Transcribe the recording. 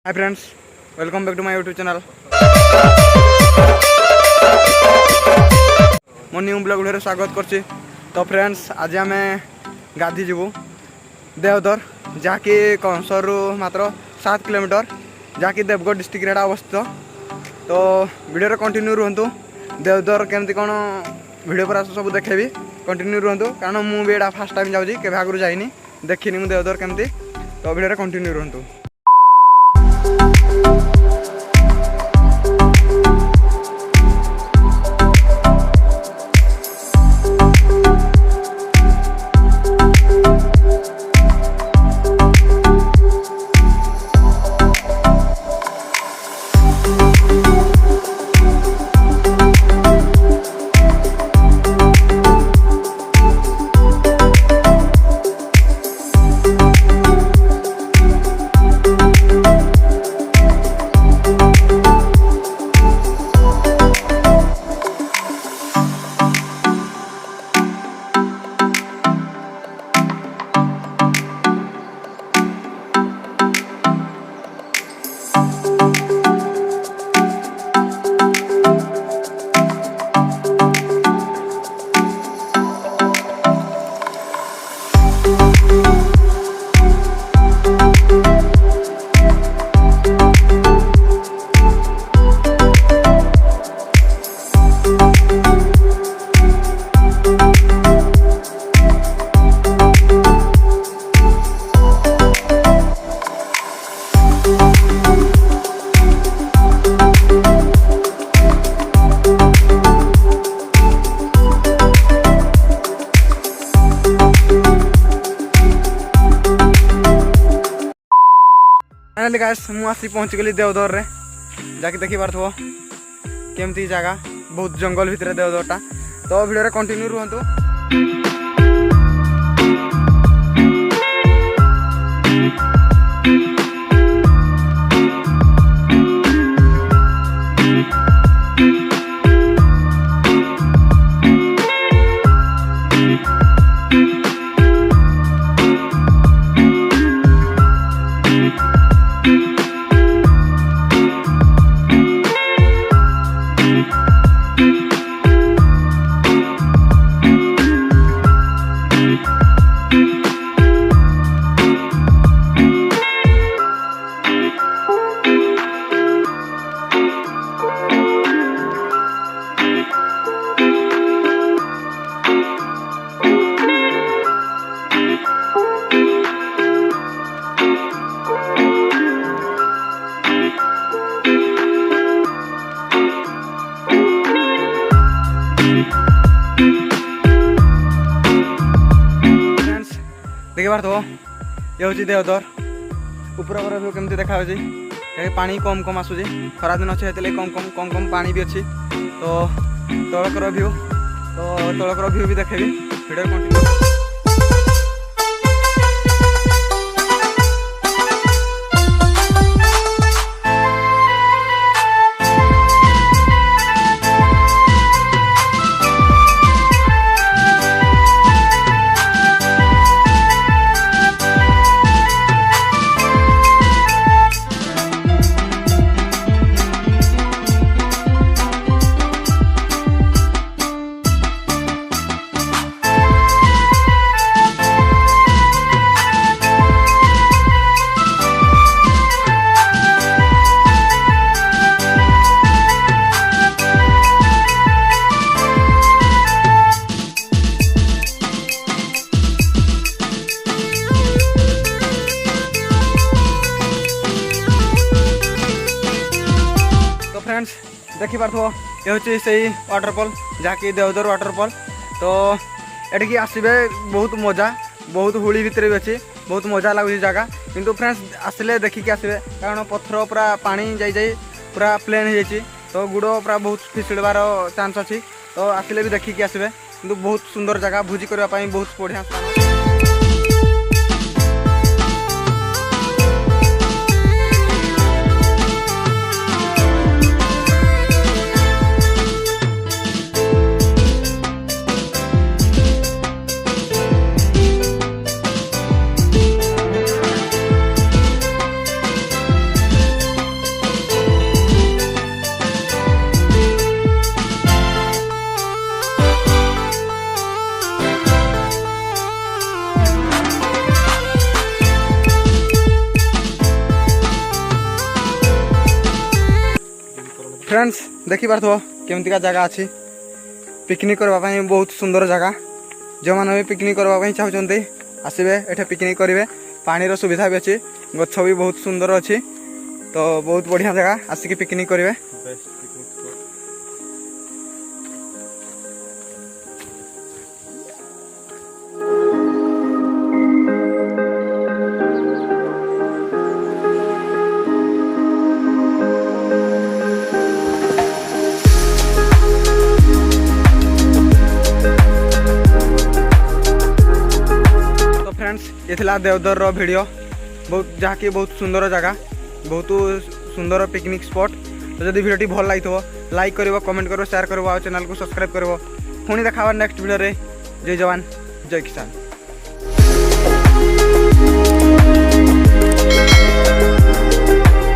Hi friends, welcome back to my YouTube channel. मो new blog video स्वागत करछि। तो फ्रेंड्स, आज आम गाधी जीवु देवदर, जहाँकि कंसर मात्र 7 किलोमीटर, जहाँकि देवगढ़ डिस्ट्रिक्ट रे अवस्थित। तो वीडियो कंटिन्यू रुहतु। देवदर केमती कौन वीडियो पर सब देखेबी, कंटिन्यू रुहतु, कारण मुझे एटा फास्ट टाइम जाऊँगी, केवे आगुरी जाइनी, देखिनी मुझे देवदर केमती। तो वीडियो कंटिन्यू रुहतु। फाइनली गाइस, मुझे पहुँची गली देवदर रे, जाकि देखी पार्थो केमती जगह, बहुत जंगल भितर देवदरटा। तो वीडियो कंटिन्यू रुहतु। देखी पार तो ये हूँ देवदर ऊपर व्यू केमती देखा पानी कम कम आसूँ, खरा दिन अच्छे कम कम पानी भी अच्छी। तो तलकर व्यू, तो तलकर व्यू भी देखेबी, वीडियो कंटिन्यू। फ्रेंड्स, देखी पार्थो ये हूँ से वाटरफॉल, जहाँकि देवदर वाटरफॉल। तो एटिकी आसबे बहुत मजा, बहुत हुली भितर भी अच्छी, बहुत मजा लगुच जगह। किंतु फ्रेंड्स आसले देखिकी आसबे, कारण पत्थर पूरा पानी जाई पूरा प्लेन हो जाए, तो गुड़ पूरा बहुत फिसड़बार चांस अच्छी। तो आसले भी देखिकी आसबे, किंतु बहुत सुंदर जगह, भोजी करने बहुत बढ़िया स्थान। फ्रेंड्स देखि पारथो केमतिका जगह अच्छी पिकनिक करने बहुत सुंदर जगह जो मैंने भी पिकनिक करने चाहते आसबे एठे पिकनिक करेंगे पानी सुविधा भी अच्छी गछ भी बहुत सुंदर अच्छी तो बहुत बढ़िया जगह आसिक पिकनिक करेंगे। ये थिला देवदर रो वीडियो बहुत जहाँकि बहुत सुंदर जगह बहुत सुंदर पिकनिक स्पॉट। तो जब वीडियो भल लगी लाइक करो कमेंट करो शेयर करो और चैनल को सब्सक्राइब करो। पुणी देखा नेक्स्ट वीडियो रे। जय जवान जय किसान।